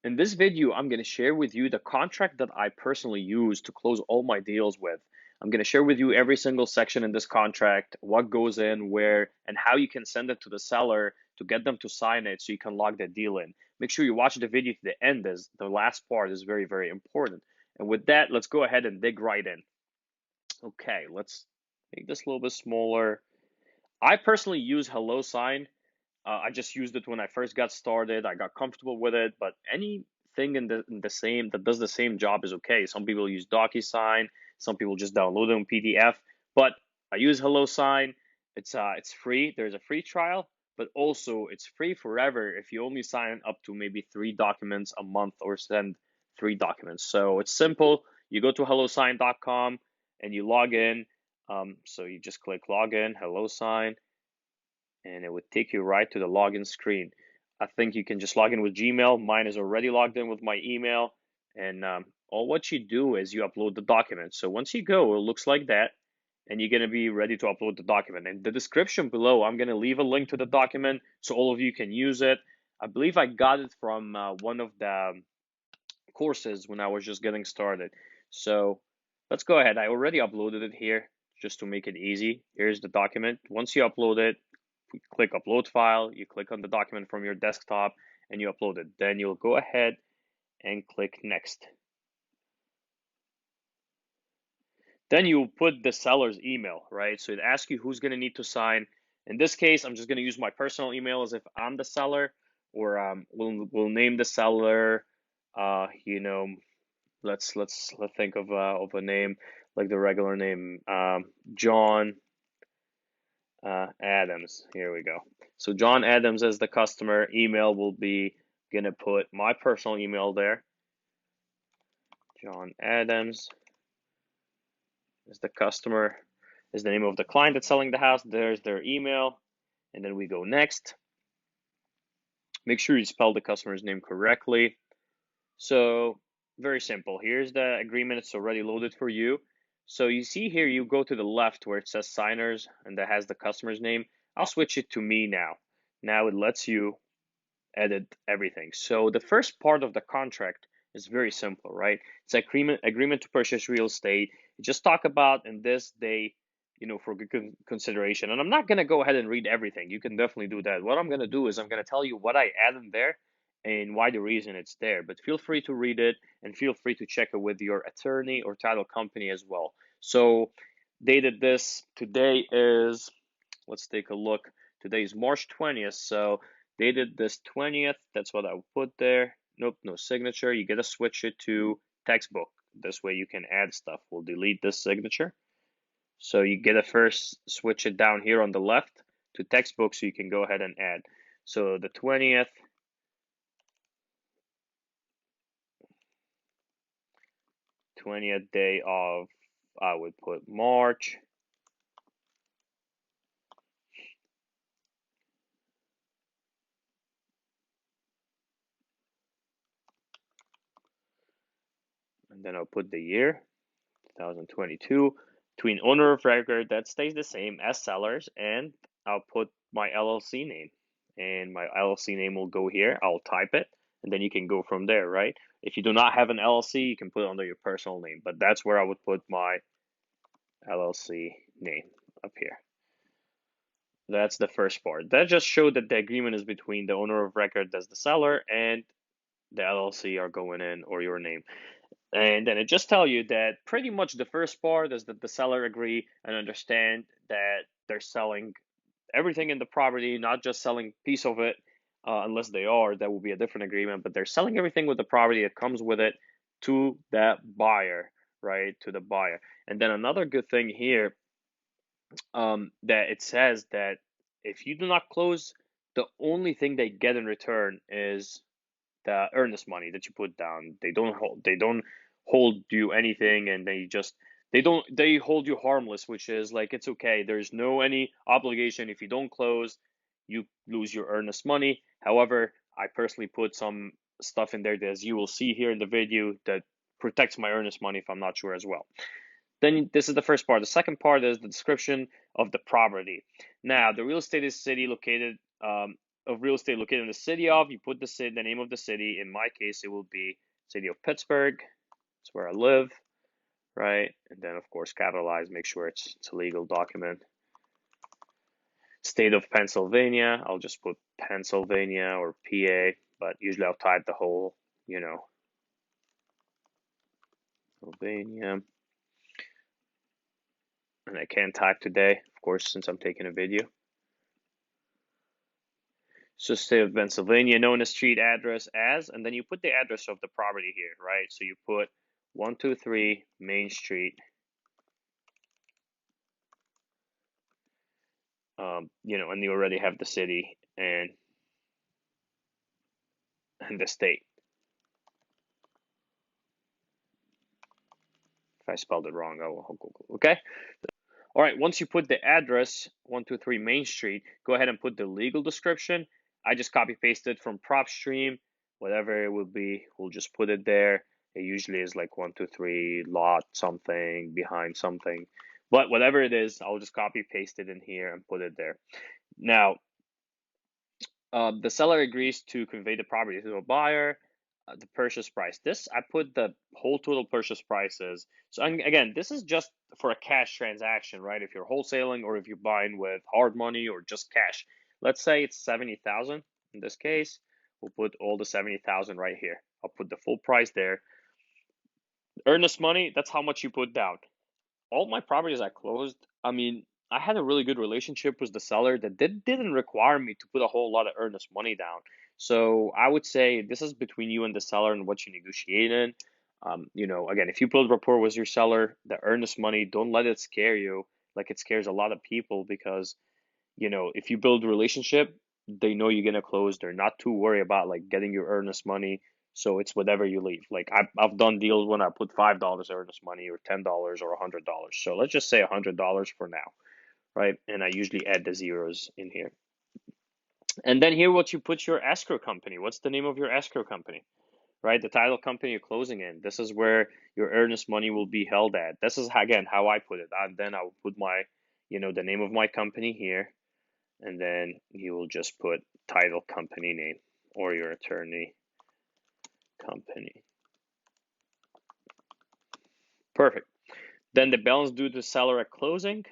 In this video, I'm going to share with you the contract that I personally use to close all my deals with. I'm going to share with you every single section in this contract, what goes in, where, and how you can send it to the seller to get them to sign it so you can lock that deal in. Make sure you watch the video to the end, as the last part is very, very important. And with that, let's go ahead and dig right in. Okay, let's make this a little bit smaller. I personally use HelloSign. I just used it when I first got started. I got comfortable with it, but anything in the same that does the same job is okay. Some people use DocuSign, some people just download it in PDF, but I use HelloSign. It's free. There's a free trial, but also it's free forever if you only sign up to maybe 3 documents a month or send 3 documents. So it's simple. You go to hellosign.com and you log in. So you just click login, HelloSign, and it would take you right to the login screen. I think you can just log in with Gmail. Mine is already logged in with my email, and all what you do is you upload the document. So once you go, it looks like that, and you're gonna be ready to upload the document. In the description below, I'm gonna leave a link to the document so all of you can use it. I believe I got it from one of the courses when I was just getting started. So let's go ahead. I already uploaded it here just to make it easy. Here's the document. Once you upload it, click upload file, you click on the document from your desktop and you upload it. Then you'll go ahead and click next. Then you put the seller's email, right? So it asks you who's going to need to sign. In this case, I'm just going to use my personal email as if I'm the seller, or we'll name the seller. You know, let's think of a name like the regular name, John Adams. Here we go. So John Adams as the customer. Email will be gonna put my personal email there. John Adams is the customer, is the name of the client that's selling the house. There's their email, and then we go next. Make sure you spell the customer's name correctly. So very simple. Here's the agreement. It's already loaded for you. So you see here, you go to the left where it says signers and that has the customer's name. I'll switch it to me now. Now it lets you edit everything. So the first part of the contract is very simple, right? It's agreement to purchase real estate. You just talk about in this day, for good consideration. And I'm not gonna go ahead and read everything. You can definitely do that. What I'm gonna do is I'm gonna tell you what I added there and why the reason it's there. But feel free to read it and feel free to check it with your attorney or title company as well. So dated this today is, let's take a look. Today is March 20th, so dated this 20th. That's what I would put there. Nope, no signature. You gotta switch it to textbook. This way you can add stuff. We'll delete this signature. So you gotta first switch it down here on the left to textbook so you can go ahead and add. So the 20th day of, I would put March. And then I'll put the year, 2022. Between owner of record, that stays the same as sellers, and I'll put my LLC name. And my LLC name will go here. I'll type it, and then you can go from there, right? If you do not have an LLC, you can put it under your personal name, but that's where I would put my LLC name up here. That's the first part. That just showed that the agreement is between the owner of record, that's the seller, and the LLC are going in, or your name. And then it just tell you that pretty much the first part is that the seller agree and understand that they're selling everything in the property, not just selling piece of it, unless they are, that will be a different agreement, but they're selling everything with the property that comes with it to that buyer, right? To the buyer. And then another good thing here, that it says that if you do not close, the only thing they get in return is the earnest money that you put down. They don't hold you anything, and they hold you harmless, which is like it's okay. There's no any obligation. If you don't close, you lose your earnest money. However, I personally put some stuff in there that, as you will see here in the video, that protects my earnest money if I'm not sure as well. Then this is the first part. The second part is the description of the property. Now, the real estate is city located of real estate located in the city of, you put the name of the city. In my case, it will be city of Pittsburgh. It's where I live, right? And then of course capitalize, make sure it's a legal document. State of Pennsylvania, I'll just put Pennsylvania or PA, but usually I'll type the whole, Pennsylvania. And I can't type today, of course, since I'm taking a video. So state of Pennsylvania, known as street address as, and then you put the address of the property here, right? So you put 123 Main Street, and you already have the city and the state. If I spelled it wrong, I'll Google. Okay. All right. Once you put the address 123 Main Street, go ahead and put the legal description. I just copy pasted from PropStream, whatever it will be. We'll just put it there. It usually is like 123 lot something behind something, but whatever it is, I'll just copy paste it in here and put it there. Now, the seller agrees to convey the property to a buyer. The purchase price. This I put the whole total purchase prices. So again, this is just for a cash transaction, right? If you're wholesaling or if you're buying with hard money or just cash. Let's say it's 70,000 in this case. We'll put all the 70,000 right here. I'll put the full price there. Earnest money, that's how much you put down. All my properties I closed, I mean, I had a really good relationship with the seller that didn't require me to put a whole lot of earnest money down. So I would say this is between you and the seller and what you negotiate in. Again, if you build rapport with your seller, the earnest money, don't let it scare you like it scares a lot of people because, if you build a relationship, they know you're gonna close. They're not too worried about like getting your earnest money. So it's whatever you leave. Like I've done deals when I put $5 earnest money or $10 or $100. So let's just say $100 for now, right? And I usually add the zeros in here. And then here, what you put your escrow company. What's the name of your escrow company, right? The title company you're closing in. This is where your earnest money will be held at. This is again how I put it. And then I will put my, the name of my company here, and then you will just put title company name or your attorney company. Perfect. Then the balance due to seller at closing,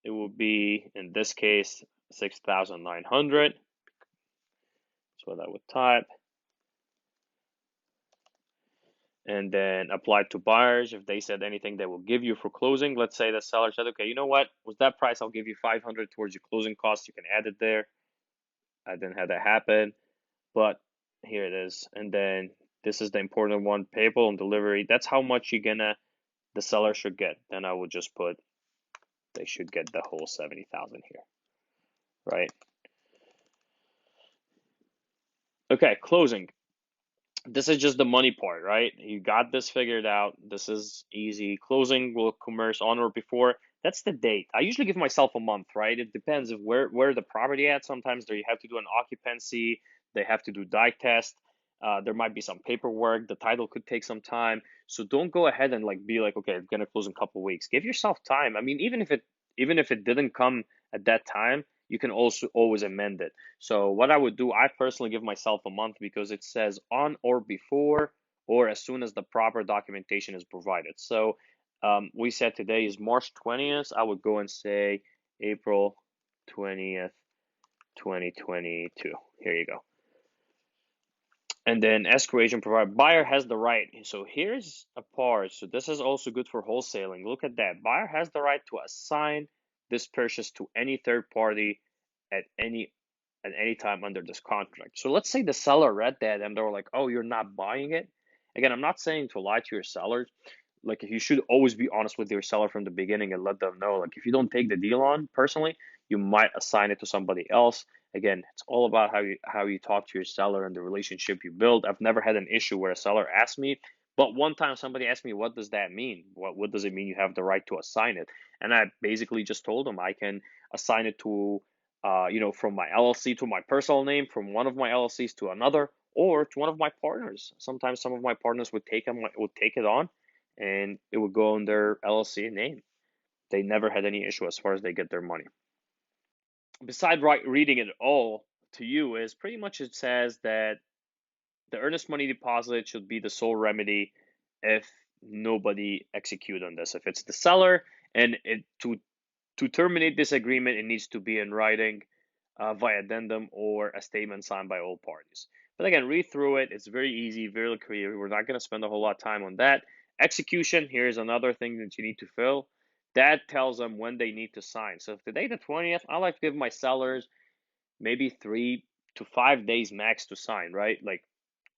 it will be, in this case, 6,900. That's what I would type. And then apply to buyers. If they said anything they will give you for closing, let's say the seller said, okay, you know what, with that price, I'll give you 500 towards your closing costs. You can add it there. I didn't have that happen, but here it is. And then this is the important one, payable and delivery. That's how much the seller should get. Then I would just put, they should get the whole 70,000 here, right? Okay, closing. This is just the money part, right? You got this figured out. This is easy. Closing will commerce on or before. That's the date. I usually give myself a month, right? It depends of where the property at. Sometimes you have to do an occupancy. They have to do die test. There might be some paperwork. The title could take some time. So don't go ahead and like be like, okay, it's gonna close in a couple of weeks. Give yourself time. I mean, even if it didn't come at that time, you can also always amend it. So what I would do, I personally give myself a month because it says on or before or as soon as the proper documentation is provided. So we said today is March 20th. I would go and say April 20th, 2022. Here you go. And then escrow agent provided. Buyer has the right. So here's a part. So this is also good for wholesaling. Look at that. Buyer has the right to assign this purchase to any third party at any time under this contract. So let's say the seller read that and they were like, "Oh, you're not buying it." Again, I'm not saying to lie to your seller. Like you should always be honest with your seller from the beginning and let them know. Like if you don't take the deal on personally, you might assign it to somebody else. Again, it's all about how you talk to your seller and the relationship you build. I've never had an issue where a seller asked me, but one time somebody asked me, "What does that mean? What does it mean you have the right to assign it?" And I basically just told them I can assign it to, from my LLC to my personal name, from one of my LLCs to another, or to one of my partners. Sometimes some of my partners would take it on, and it would go on their LLC name. They never had any issue as far as they get their money. Besides reading it all, to you is pretty much it says that the earnest money deposit should be the sole remedy if nobody execute on this. If it's the seller and it to terminate this agreement, it needs to be in writing via addendum or a statement signed by all parties. But again, read through it. It's very easy, very clear. We're not going to spend a whole lot of time on that. Execution, here's another thing that you need to fill. That tells them when they need to sign. So if today the 20th, I like to give my sellers maybe 3 to 5 days max to sign, right? Like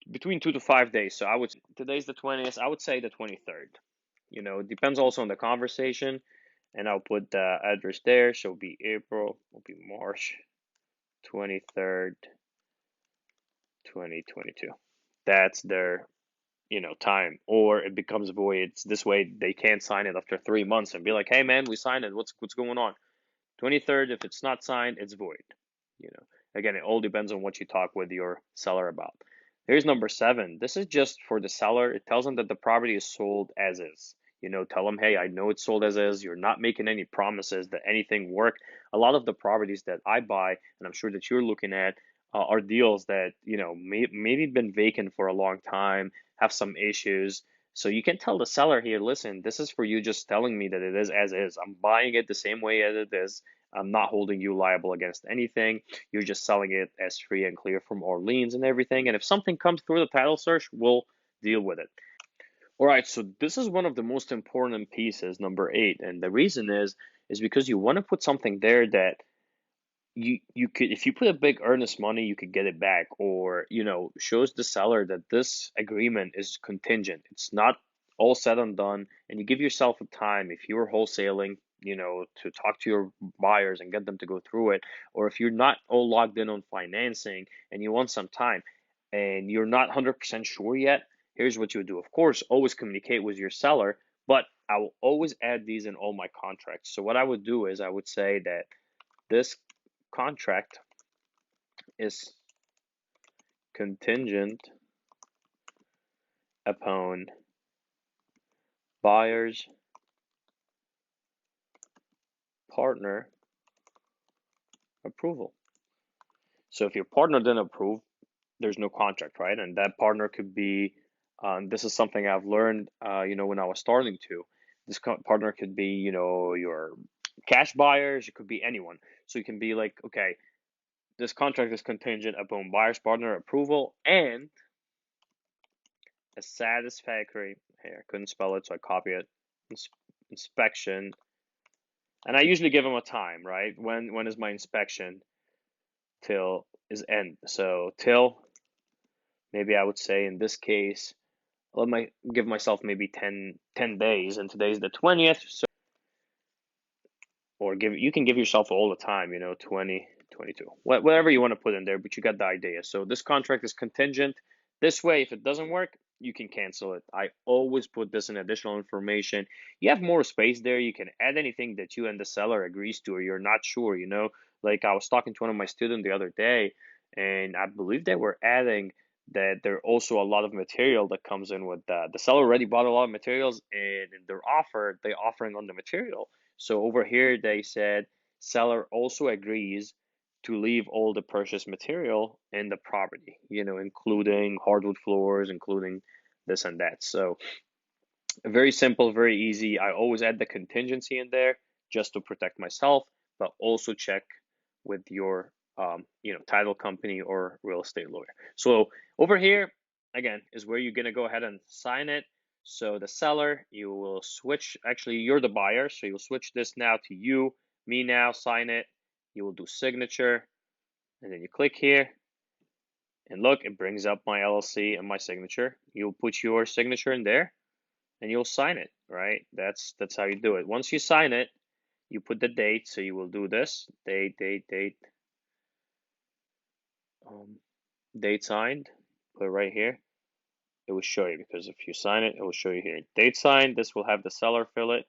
between 2 to 5 days. So I would today's the 20th. I would say the 23rd. It depends also on the conversation, and I'll put the address there. So it'll be April, it'll be March 23rd, 2022. That's their time, or it becomes void. It's this way they can't sign it after 3 months and be like, hey man, we signed it. What's going on? 23rd, if it's not signed, it's void. Again, it all depends on what you talk with your seller about. Here's number 7. This is just for the seller. It tells them that the property is sold as is. Tell them, hey, I know it's sold as is. You're not making any promises that anything work. A lot of the properties that I buy, and I'm sure that you're looking at, are deals that, maybe been vacant for a long time, have some issues. So you can tell the seller here, listen, this is for you just telling me that it is as is. I'm buying it the same way as it is. I'm not holding you liable against anything. You're just selling it as free and clear from all liens and everything. And if something comes through the title search, we'll deal with it. All right, so this is one of the most important pieces, number 8. And the reason is because you want to put something there that you could, if you put a big earnest money, you could get it back, or shows the seller that this agreement is contingent. It's not all said and done, and you give yourself a time if you're wholesaling, to talk to your buyers and get them to go through it, or if you're not all locked in on financing and you want some time and you're not 100% sure yet. Here's what you do. Of course, always communicate with your seller, but I will always add these in all my contracts. So what I would do is I would say that this contract is contingent upon buyer's partner approval. So if your partner didn't approve, there's no contract, right? And that partner could be, this is something I've learned, when I was starting to. This partner could be, your cash buyers, it could be anyone. So you can be like, okay, this contract is contingent upon buyer's partner approval and a satisfactory, here, I couldn't spell it, so I copy it, inspection. And I usually give them a time, right? When is my inspection? Till is end. So till, maybe I would say in this case, give myself maybe 10 days, and today's the 20th. So, or you can give yourself all the time, 20, 22, whatever you want to put in there, but you got the idea. So this contract is contingent. This way, if it doesn't work, you can cancel it. I always put this in additional information. You have more space there. You can add anything that you and the seller agrees to, or you're not sure, Like I was talking to one of my students the other day, and I believe they were adding that there are also a lot of material that comes in with that. The seller already bought a lot of materials, and in their offer, they're offering on the material. So over here, they said seller also agrees to leave all the purchased material in the property, including hardwood floors, including this and that. So very simple, very easy. I always add the contingency in there just to protect myself, but also check with your title company or real estate lawyer. So over here, again, is where you're gonna go ahead and sign it. So the seller, you will switch, actually you're the buyer, so you'll switch this now to you, me now, sign it. You will do signature, and then you click here, and look, it brings up my LLC and my signature. You'll put your signature in there, and you'll sign it, right? That's how you do it. Once you sign it, you put the date, so you will do this, date, date signed, put it right here. It will show you, because if you sign it, it will show you here. Date signed, this will have the seller fill it.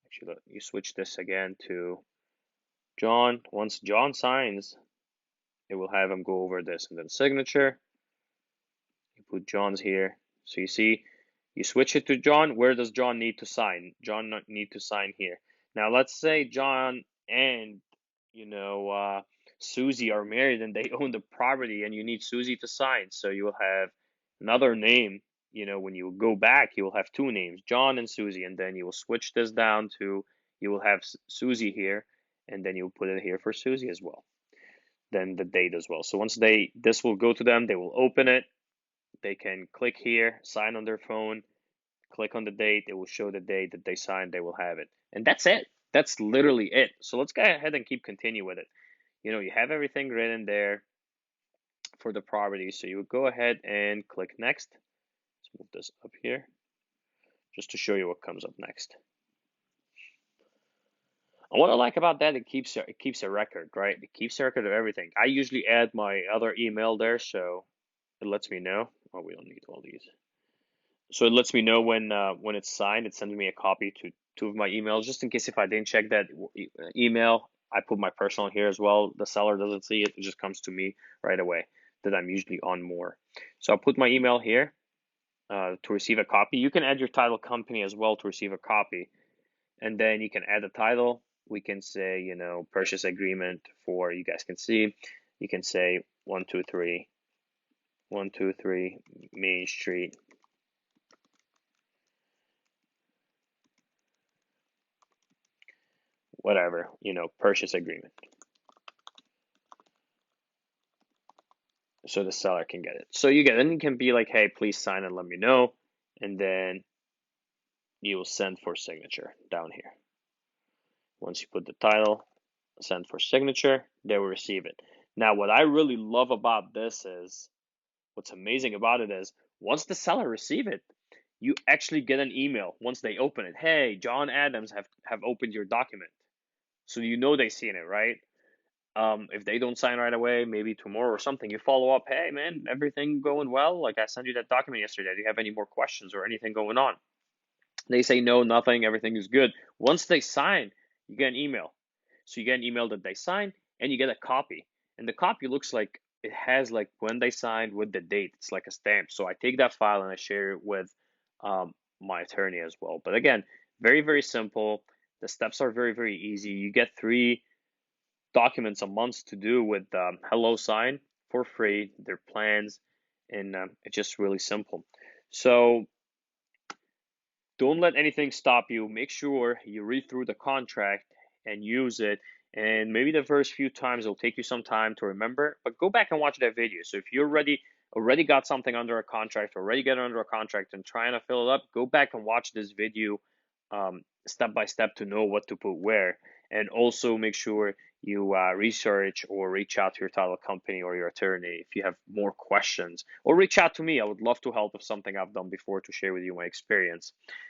Actually, look, you switch this again to John. Once John signs, it will have him go over this, and then signature. You put John's here. So you see, you switch it to John. Where does John need to sign? John need to sign here. Now let's say John and Susie are married and they own the property and you need Susie to sign. So you will have another name. When you go back, you will have two names, John and Susie, and then you will switch this down to, you will have Susie here, and then you'll put it here for Susie as well. Then the date as well. So once this will go to them, they will open it. They can click here, sign on their phone, click on the date. It will show the date that they signed. They will have it. And that's it. That's literally it. So let's go ahead and keep continue with it. You have everything written there for the property. So you would go ahead and click next. Let's move this up here just to show you what comes up next. And what I like about that, it keeps a record, right? It keeps a record of everything. I usually add my other email there, so it lets me know. Oh, we don't need all these. So it lets me know when it's signed. It sends me a copy to two of my emails, just in case if I didn't check that email. I put my personal here as well. The seller doesn't see it. It just comes to me right away that I'm usually on more. So I'll put my email here to receive a copy. You can add your title company as well to receive a copy. And then you can add a title. We can say, purchase agreement for, you guys can see. You can say 123 Main Street. Whatever, purchase agreement. So the seller can get it. So then you can be like, hey, please sign and let me know. And then you will send for signature down here. Once you put the title, send for signature, they will receive it. Now, what I really love about this is, what's amazing about it is, once the seller receive it, you actually get an email once they open it. Hey, John Adams have opened your document. So they've seen it, right? If they don't sign right away, maybe tomorrow or something, you follow up. Hey, man, everything going well? Like, I sent you that document yesterday. Do you have any more questions or anything going on? They say no, nothing. Everything is good. Once they sign, you get an email. So you get an email that they signed, and you get a copy. And the copy looks like it has like when they signed with the date. It's like a stamp. So I take that file and I share it with my attorney as well. But again, very, very simple. The steps are very, very easy. You get 3 documents a month to do with HelloSign for free, their plans, and it's just really simple. So don't let anything stop you. Make sure you read through the contract and use it. And maybe the first few times it'll take you some time to remember, but go back and watch that video. So if you already got something under a contract, already got under a contract and trying to fill it up, go back and watch this video step by step to know what to put where. And also make sure you research or reach out to your title company or your attorney if you have more questions, or reach out to me. I would love to help with something I've done before to share with you my experience.